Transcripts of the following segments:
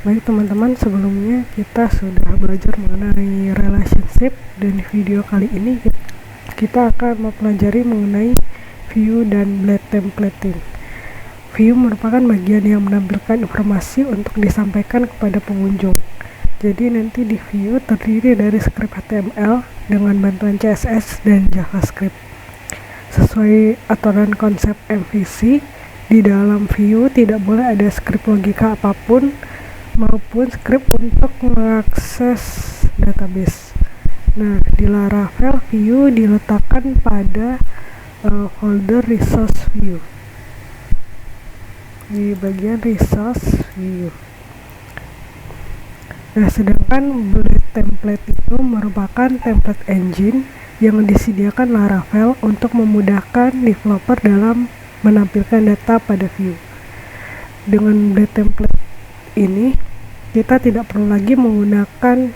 Baik teman-teman, sebelumnya kita sudah belajar mengenai relationship, dan video kali ini kita akan mempelajari mengenai view dan blade templating. View merupakan bagian yang menampilkan informasi untuk disampaikan kepada pengunjung. Jadi nanti di view terdiri dari script HTML dengan bantuan CSS dan JavaScript. Sesuai aturan konsep MVC, di dalam view tidak boleh ada script logika apapun maupun script untuk mengakses database. Nah, di Laravel view diletakkan pada folder resource view, di bagian resource view. Nah, sedangkan blade template itu merupakan template engine yang disediakan Laravel untuk memudahkan developer dalam menampilkan data pada view. Dengan blade template ini kita tidak perlu lagi menggunakan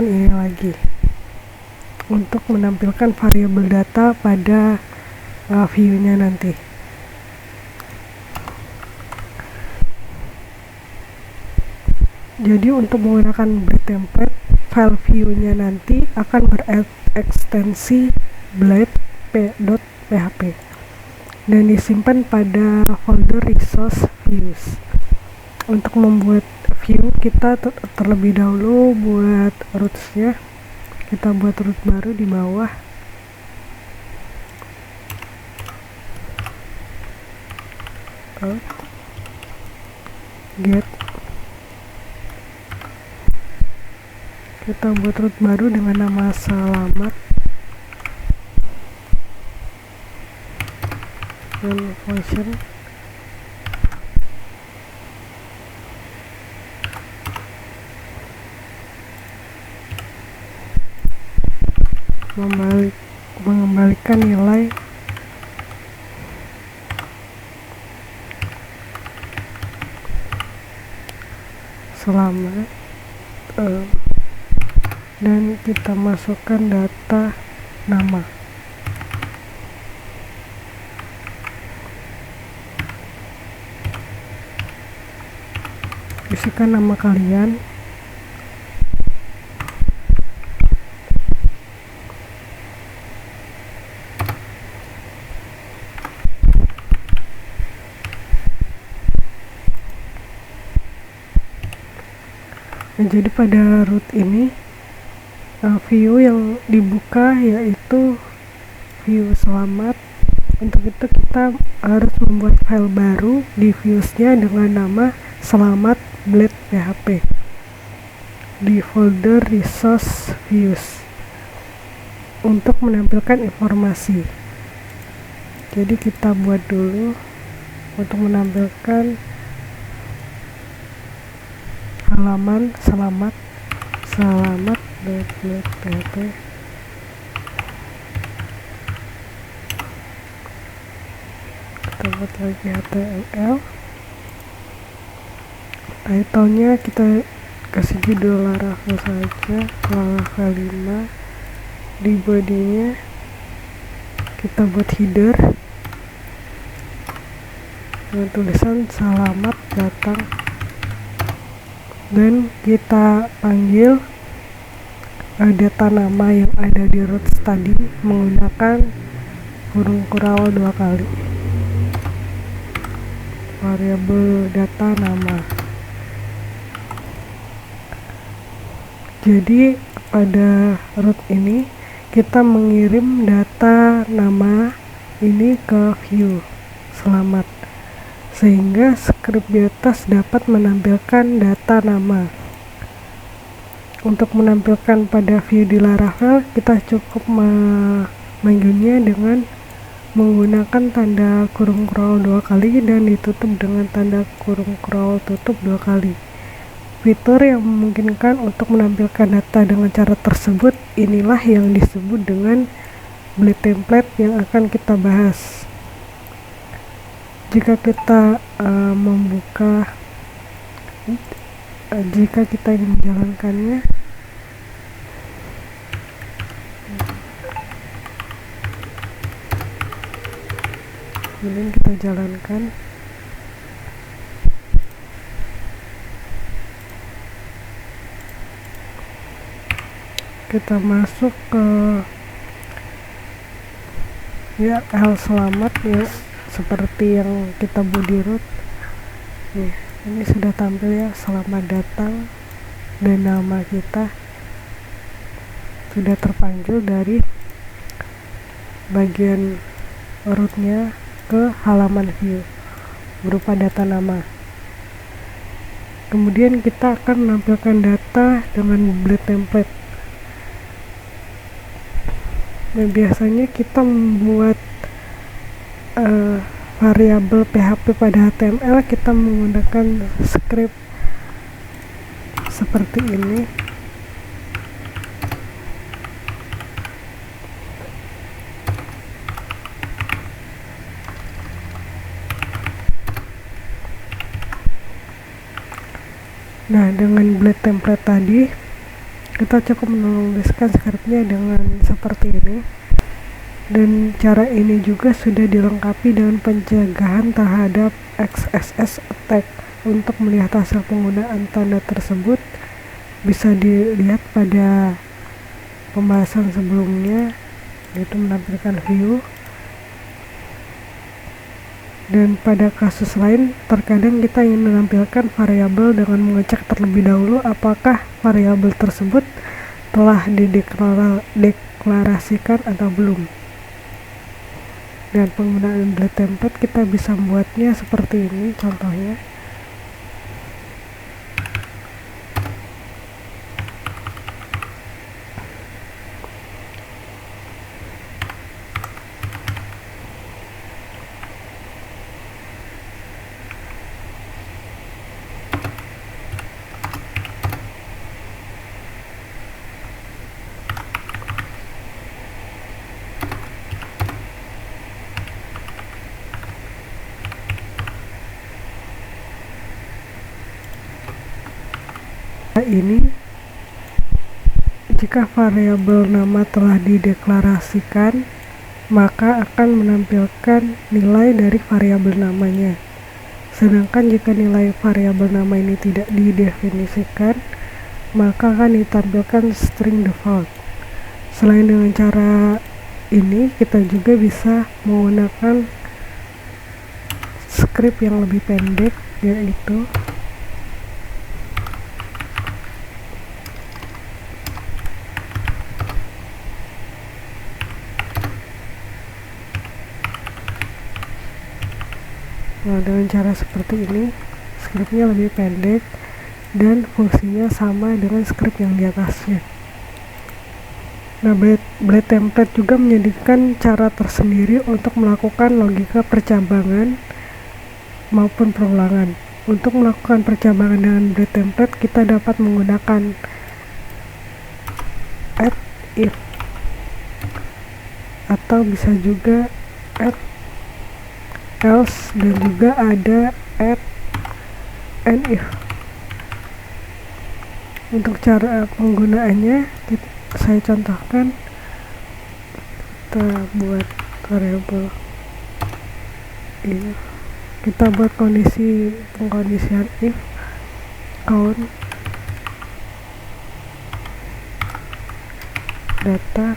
ini lagi untuk menampilkan variabel data pada view-nya nanti. Jadi untuk menggunakan blade template, file view-nya nanti akan berekstensi blade.php dan disimpan pada folder resource views. Untuk membuat view, kita terlebih dahulu buat roots-nya. Kita buat root baru di bawah. Get. Kita buat root baru dengan nama selamat. Dan function mengembalikan nilai selamat, dan kita masukkan data nama. Isikan nama kalian, jadi pada root ini view yang dibuka yaitu view selamat. Untuk itu kita harus membuat file baru di views-nya dengan nama selamat blade php di folder resource views untuk menampilkan informasi. Jadi kita buat dulu untuk menampilkan halaman selamat blade php. Kita buat lagi HTML. Title-nya kita kasih judul Laravel saja, Laravel 5. Di body-nya kita buat header dengan tulisan selamat datang, dan kita panggil data nama yang ada di roots tadi menggunakan kurung kural 2 kali, variabel data nama. Jadi pada root ini kita mengirim data nama ini ke view selamat, sehingga script di atas dapat menampilkan data nama. Untuk menampilkan pada view di Laravel, kita cukup memanggilnya dengan menggunakan tanda kurung kurau 2 kali dan ditutup dengan tanda kurung kurau tutup 2 kali. Fitur yang memungkinkan untuk menampilkan data dengan cara tersebut inilah yang disebut dengan blade template yang akan kita bahas. Jika kita jika kita ingin menjalankannya, kemudian kita jalankan. Kita masuk ke URL selamat ya, seperti yang kita body root. Nih, ini sudah tampil ya, selamat datang, dan nama kita sudah terpanggil dari bagian rootnya ke halaman view berupa data nama. Kemudian kita akan menampilkan data dengan blade template. Nah, biasanya kita membuat variabel PHP pada HTML, kita menggunakan script seperti ini. Nah, dengan blade template tadi kita cukup menuliskan scriptnya dengan seperti ini, dan cara ini juga sudah dilengkapi dengan pencegahan terhadap XSS attack. Untuk melihat hasil penggunaan tanda tersebut bisa dilihat pada pembahasan sebelumnya, yaitu menampilkan view. Dan pada kasus lain, terkadang kita ingin menampilkan variabel dengan mengecek terlebih dahulu apakah variabel tersebut telah dideklarasikan atau belum. Dan penggunaan blade template kita bisa membuatnya seperti ini contohnya. Ini jika variabel nama telah dideklarasikan, maka akan menampilkan nilai dari variabel namanya. Sedangkan jika nilai variabel nama ini tidak didefinisikan, maka akan ditampilkan string default. Selain dengan cara ini, kita juga bisa menggunakan script yang lebih pendek, yaitu dengan cara seperti ini. Scriptnya lebih pendek dan fungsinya sama dengan script yang di atasnya. Nah, blade template juga menyediakan cara tersendiri untuk melakukan logika percabangan maupun perulangan. Untuk melakukan percabangan dengan blade template, kita dapat menggunakan add if, atau bisa juga add else, dan juga ada add and if. Untuk cara penggunaannya saya contohkan. Kita buat variabel ini, kita buat pengkondisian if count data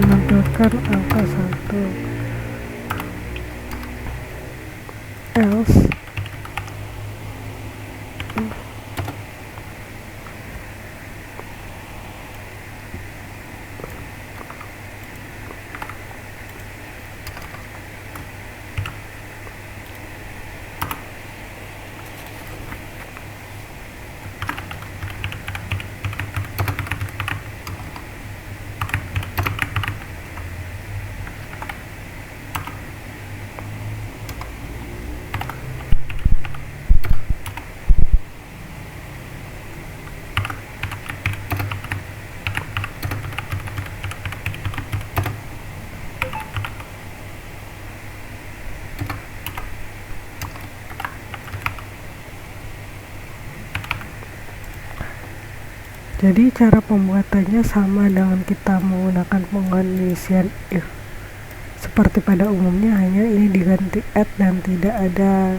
menampilkan angka 1, else Jadi cara pembuatannya sama dengan kita menggunakan pengondisian if. Seperti pada umumnya, hanya ini diganti add dan tidak ada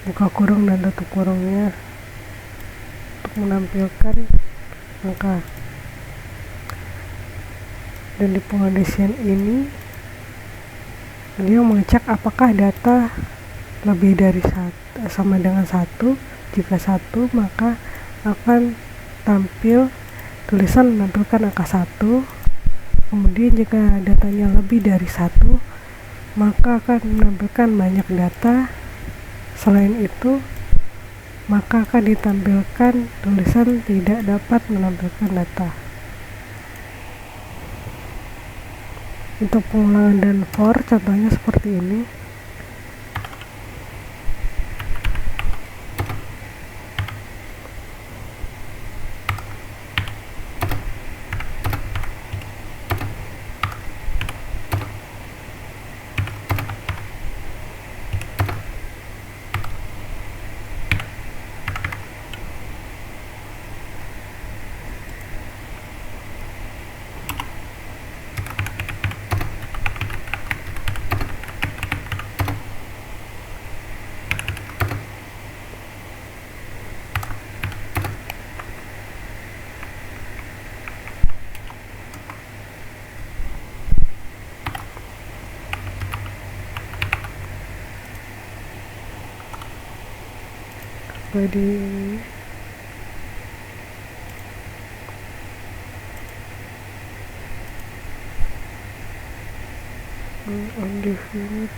buka kurung dan tutup kurungnya untuk menampilkan angka. Dan di pengondisian ini dia mengecek apakah data lebih dari sama dengan 1. Jika 1, maka akan tampil tulisan menampilkan angka 1. Kemudian jika datanya lebih dari 1, maka akan menampilkan banyak data. Selain itu, maka akan ditampilkan tulisan tidak dapat menampilkan data. Untuk pengulangan dan for, contohnya seperti ini. Jadi undefined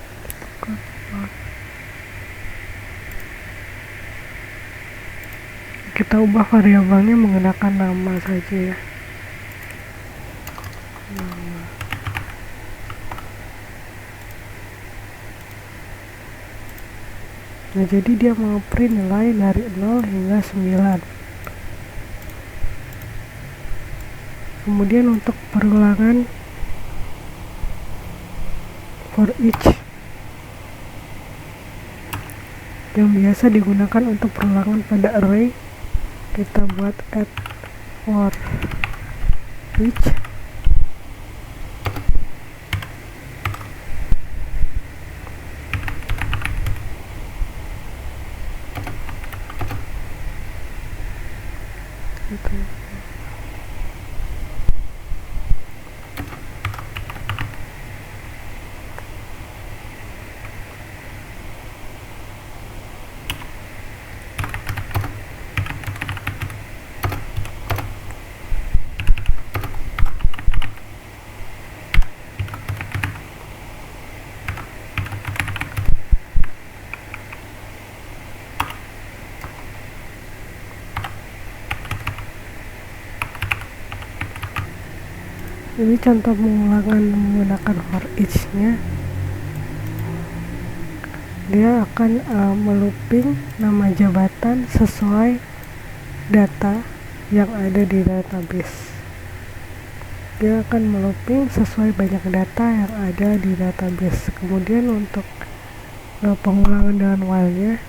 kita ubah variabelnya menggunakan nama saja ya. Nah, jadi dia mau print nilai dari 0 hingga 9. Kemudian untuk perulangan for each yang biasa digunakan untuk perulangan pada array, kita buat add for each gitu. Ini contoh pengulangan menggunakan for each nya. Dia akan melooping nama jabatan sesuai data yang ada di database. Dia akan melooping sesuai banyak data yang ada di database. Kemudian untuk pengulangan dengan while-nya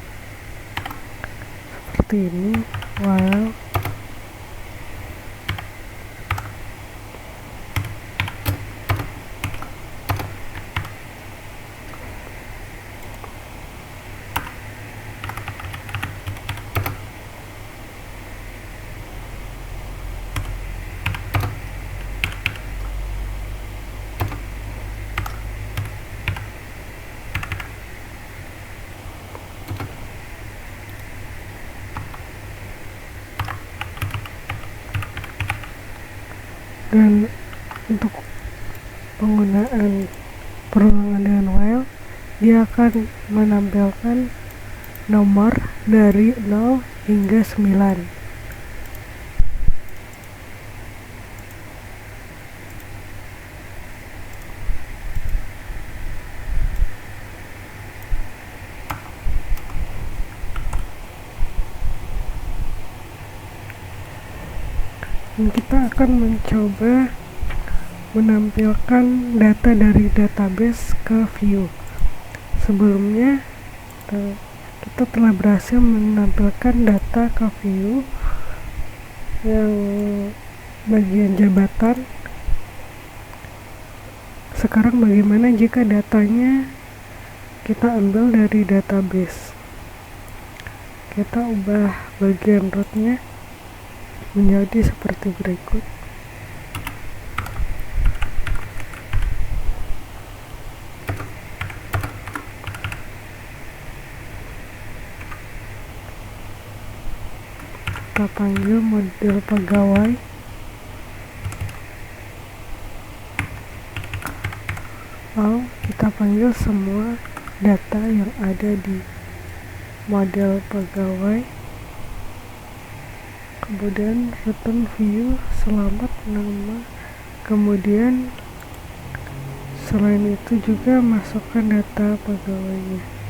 seperti ini, while dan untuk penggunaan perulangan dengan while, dia akan menampilkan nomor dari 0 hingga 9. Dan kita akan mencoba menampilkan data dari database ke view. Sebelumnya kita telah berhasil menampilkan data ke view yang bagian jabatan. Sekarang bagaimana jika datanya kita ambil dari database? Kita ubah bagian rootnya menjadi seperti berikut. Kita panggil model pegawai, lalu kita panggil semua data yang ada di model pegawai, kemudian return view selamat nama, kemudian selain itu juga masukkan data pegawainya.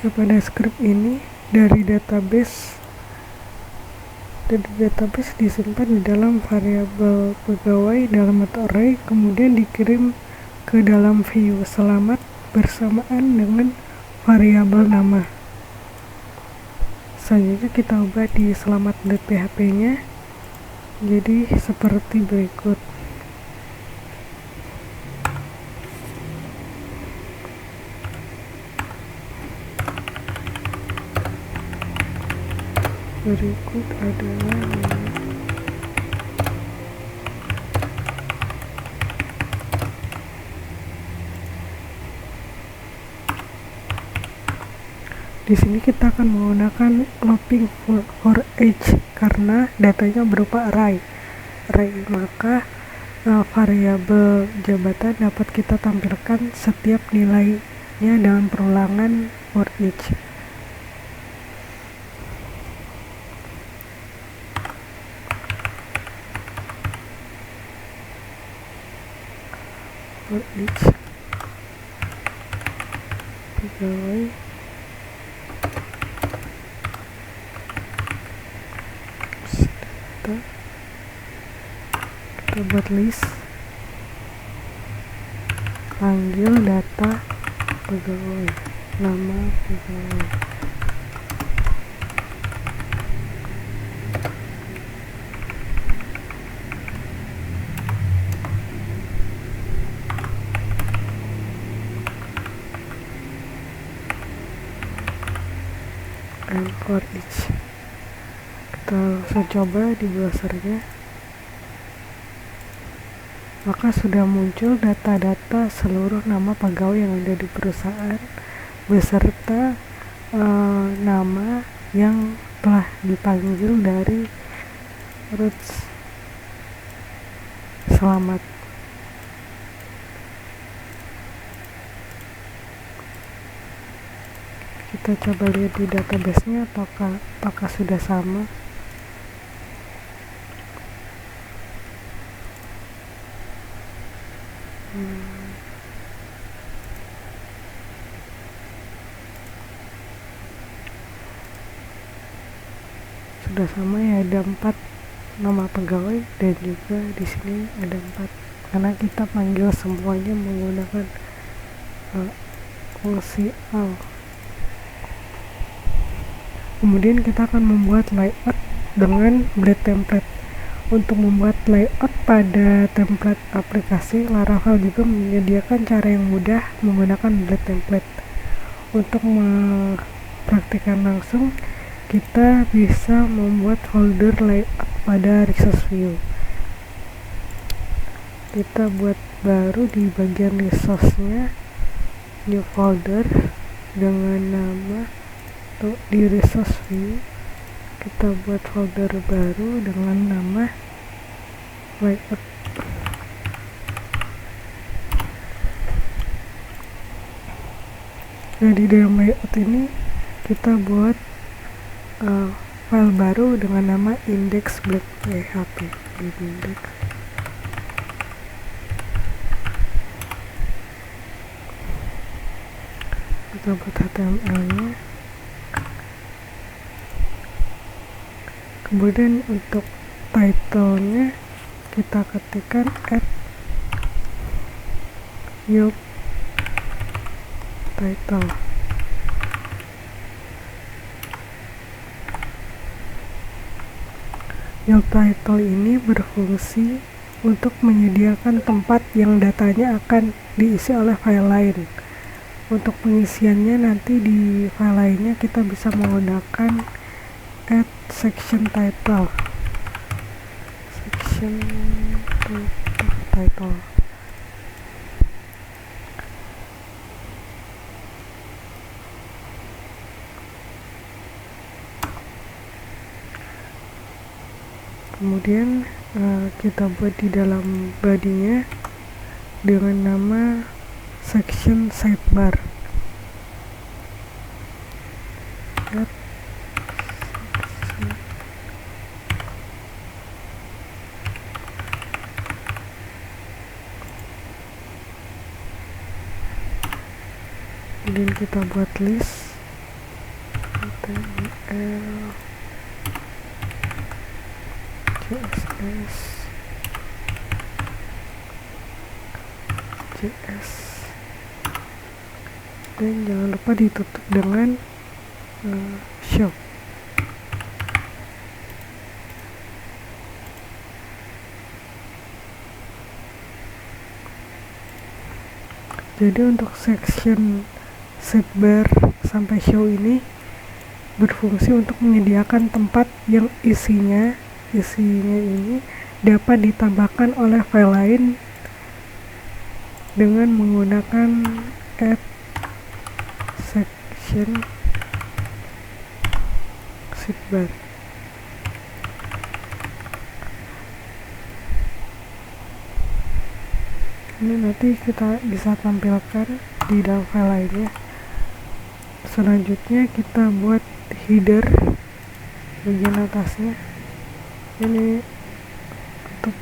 Pada script ini dari database disimpan di dalam variabel pegawai dalam bentuk array, kemudian dikirim ke dalam view selamat bersamaan dengan variabel nama. Selanjutnya kita ubah di selamat.php nya jadi seperti berikut. Berikut adalah di sini kita akan menggunakan looping for each karena datanya berupa array, maka variabel jabatan dapat kita tampilkan setiap nilainya dalam perulangan for each. For each pegawai data, kita buat list, panggil data pegawai, nama pegawai. And for each, kita langsung coba di browsernya, maka sudah muncul data-data seluruh nama pegawai yang ada di perusahaan beserta nama yang telah dipanggil dari roots selamat. Kita coba lihat di database-nya apakah sudah sama. Sudah sama ya, ada 4 nama pegawai dan juga di sini ada 4 karena kita panggil semuanya menggunakan fungsi all. Kemudian kita akan membuat layout dengan blade template. Untuk membuat layout pada template aplikasi, Laravel juga menyediakan cara yang mudah menggunakan blade template. Untuk mempraktikkan langsung, kita bisa membuat folder layout pada resource view. Kita buat baru di bagian resource-nya, new folder dengan nama di resource view. Kita buat folder baru dengan nama layout. Nah, di dalam layout ini kita buat file baru dengan nama index.php. kita buat HTML nya. Kemudian untuk title nya kita ketikkan @youttitle. Youttitle ini berfungsi untuk menyediakan tempat yang datanya akan diisi oleh file lain. Untuk pengisiannya nanti di file lainnya kita bisa menggunakan @section title. Kemudian kita buat di dalam body-nya dengan nama section sidebar. Kemudian kita buat list HTML, CSS, JS, dan jangan lupa ditutup dengan show. Jadi untuk section sidebar sampai show ini berfungsi untuk menyediakan tempat yang isinya ini dapat ditambahkan oleh file lain dengan menggunakan @section sidebar. Ini nanti kita bisa tampilkan di dalam file lainnya. Selanjutnya kita buat header bagian atasnya. Ini untuk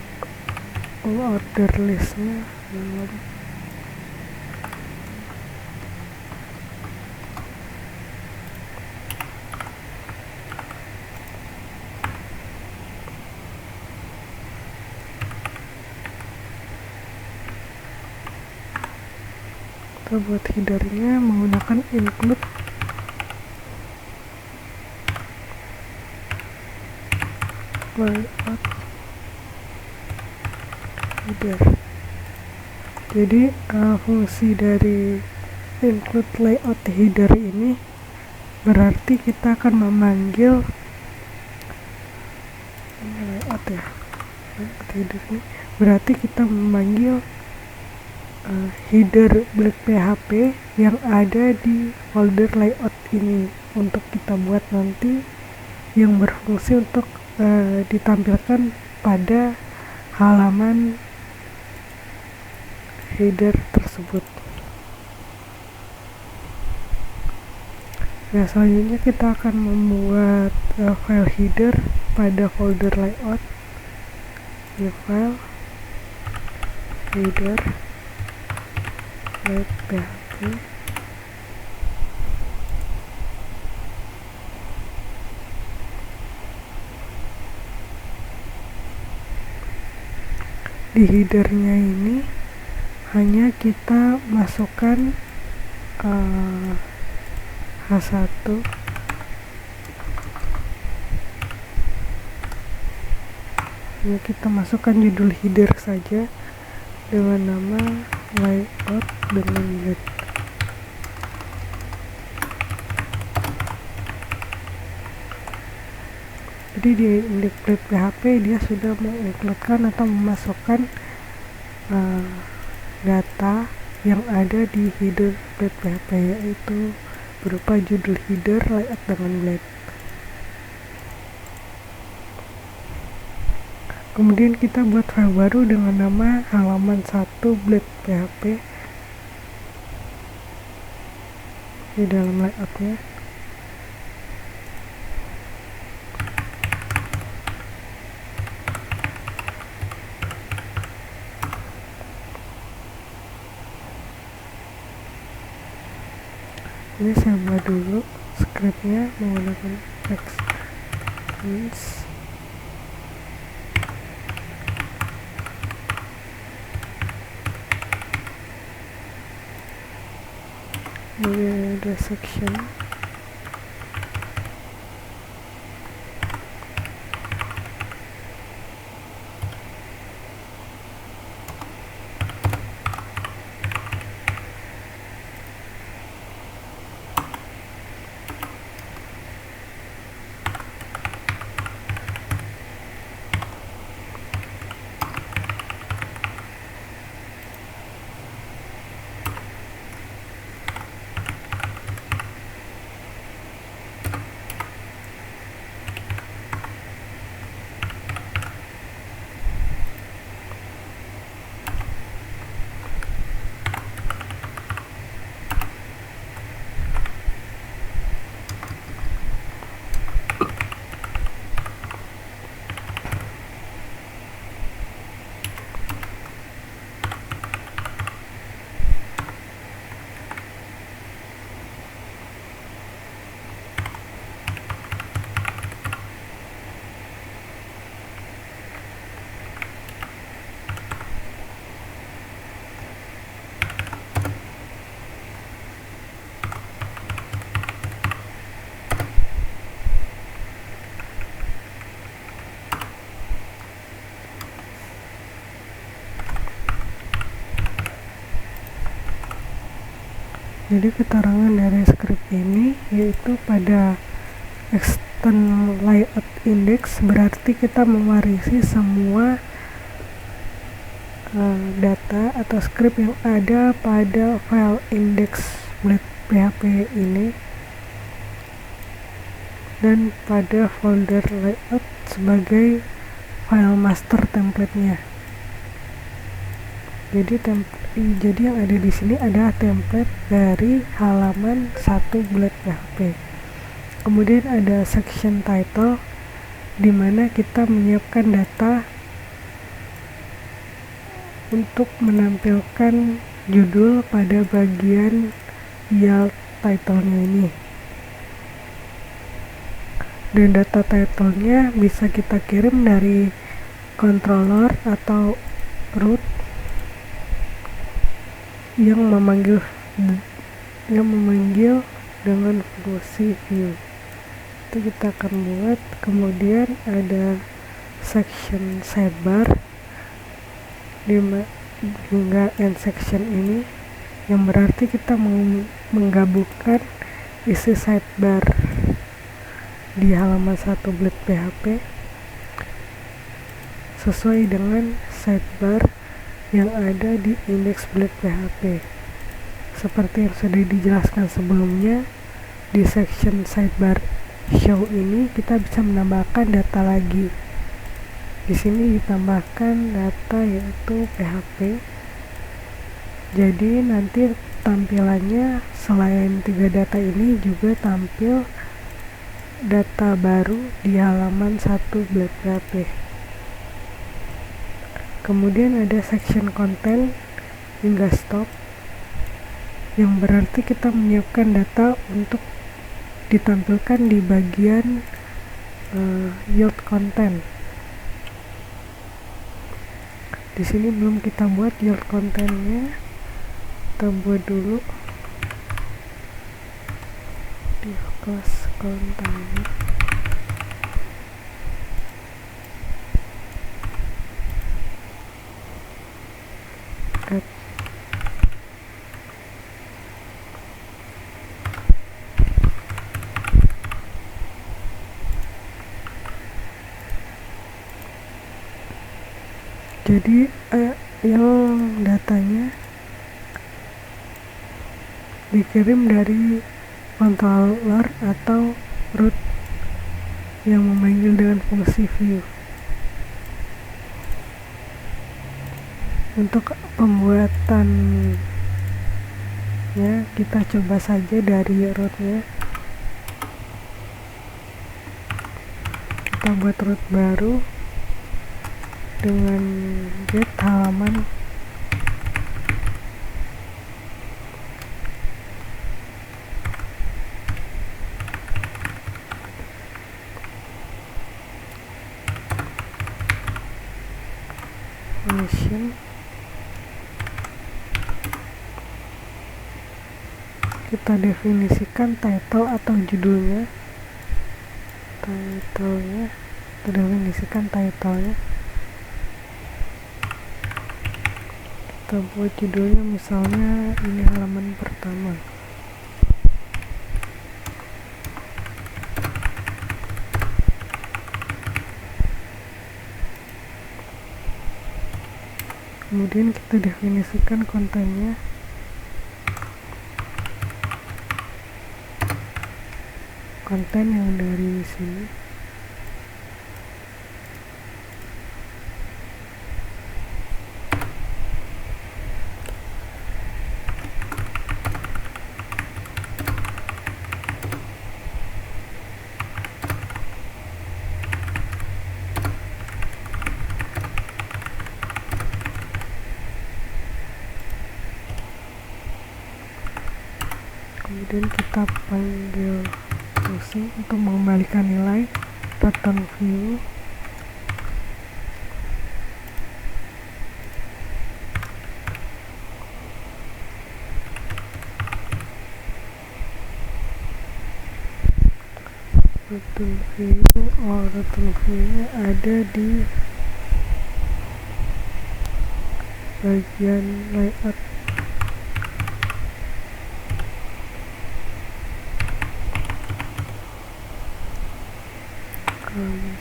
order listnya belum. Kita buat headernya menggunakan include layout header. Jadi fungsi dari include layout header ini berarti kita akan memanggil layout ya, layout header ini berarti kita memanggil header blade PHP yang ada di folder layout ini untuk kita buat nanti yang berfungsi untuk ditampilkan pada halaman header tersebut. Nah, selanjutnya kita akan membuat file header pada folder layout. New file header PHP. Di headernya ini hanya kita masukkan H1 hanya kita masukkan judul header saja dengan nama layout dengan blade. Jadi di blade PHP dia sudah mengincludekan atau memasukkan data yang ada di header blade PHP, yaitu berupa judul header, layout dengan blade. Kemudian kita buat file baru dengan nama halaman 1 blade PHP di dalam layoutnya. Ini saya buat dulu scriptnya menggunakan Extensions. Ini ada section. Jadi keterangan dari script ini yaitu pada external layout index berarti kita mewarisi semua data atau script yang ada pada file index.php ini dan pada folder layout sebagai file master template-nya. Jadi yang ada di sini adalah template dari halaman 1.php. Kemudian ada section title di mana kita menyiapkan data untuk menampilkan judul pada bagian YALT title-nya ini. Dan data title-nya bisa kita kirim dari controller atau root yang memanggil dengan fungsi view. Itu kita akan buat. Kemudian ada section sidebar hingga end section ini yang berarti kita menggabungkan isi sidebar di halaman 1.php sesuai dengan sidebar yang ada di index.php. Seperti yang sudah dijelaskan sebelumnya, di section sidebar show ini kita bisa menambahkan data lagi. Di sini ditambahkan data yaitu PHP. Jadi nanti tampilannya selain 3 data ini juga tampil data baru di halaman 1.php. Kemudian ada section content hingga stop yang berarti kita menyiapkan data untuk ditampilkan di bagian yield content. Di sini belum kita buat yield contentnya, kita buat dulu di kelas content. Jadi yang datanya dikirim dari controller atau root yang memanggil dengan fungsi view. Untuk pembuatannya kita coba saja dari rootnya. Kita buat root baru dengan get halaman definition. Kita definisikan title atau judulnya. Kita definisikan titlenya. Kita buat judulnya misalnya ini halaman pertama. Kemudian kita definisikan kontennya. Konten yang dari sini. Kemudian kita panggil closing untuk mengembalikan nilai. Return view. Return view ada di bagian layout.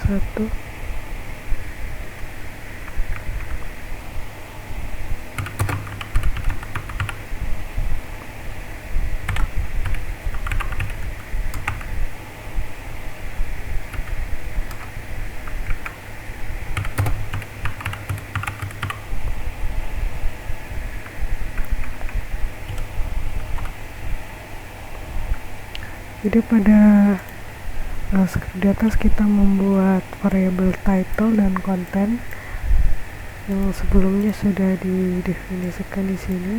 Satu. Jadi pada script di atas kita membuat variabel title dan konten yang sebelumnya sudah didefinisikan di sini.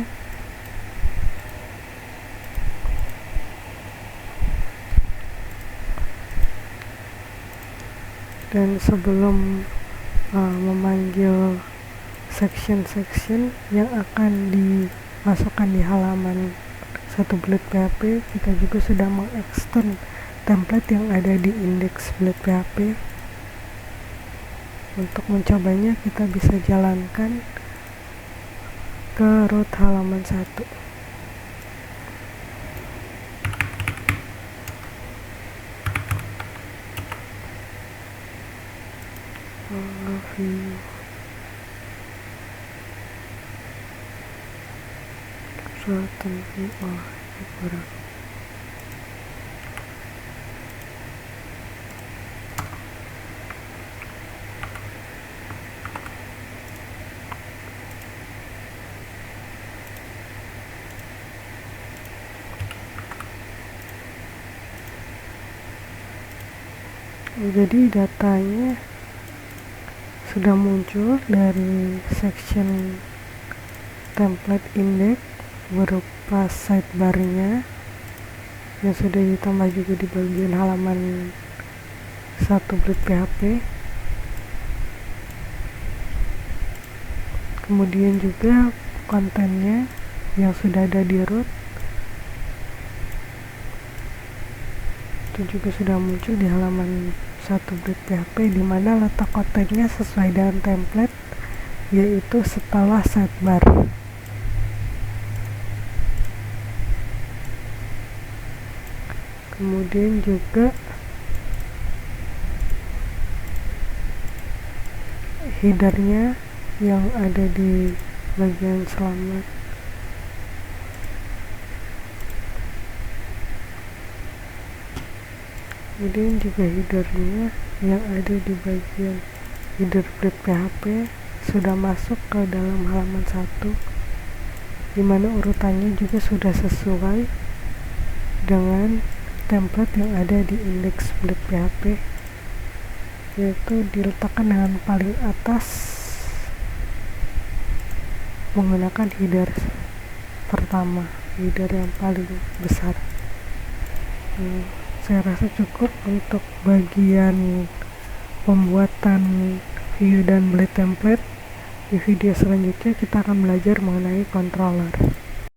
Dan sebelum memanggil section yang akan dimasukkan di halaman 1.php, kita juga sudah mengextend template yang ada di index.php. Untuk mencobanya kita bisa jalankan ke root halaman 1. Jadi datanya sudah muncul dari section template index berupa sidebar-nya yang sudah ditambah juga di bagian halaman 1.php. Kemudian juga kontennya yang sudah ada di root itu juga sudah muncul di halaman 1.php, di mana letak kontennya sesuai dengan template, yaitu setelah sidebar. Kemudian juga headernya yang ada di bagian selamat. Kemudian juga headernya yang ada di bagian header.php sudah masuk ke dalam halaman 1, dimana urutannya juga sudah sesuai dengan template yang ada di index.php, yaitu diletakkan dengan paling atas menggunakan header pertama, header yang paling besar. Saya rasa cukup untuk bagian pembuatan view dan blade template. Di video selanjutnya kita akan belajar mengenai controller.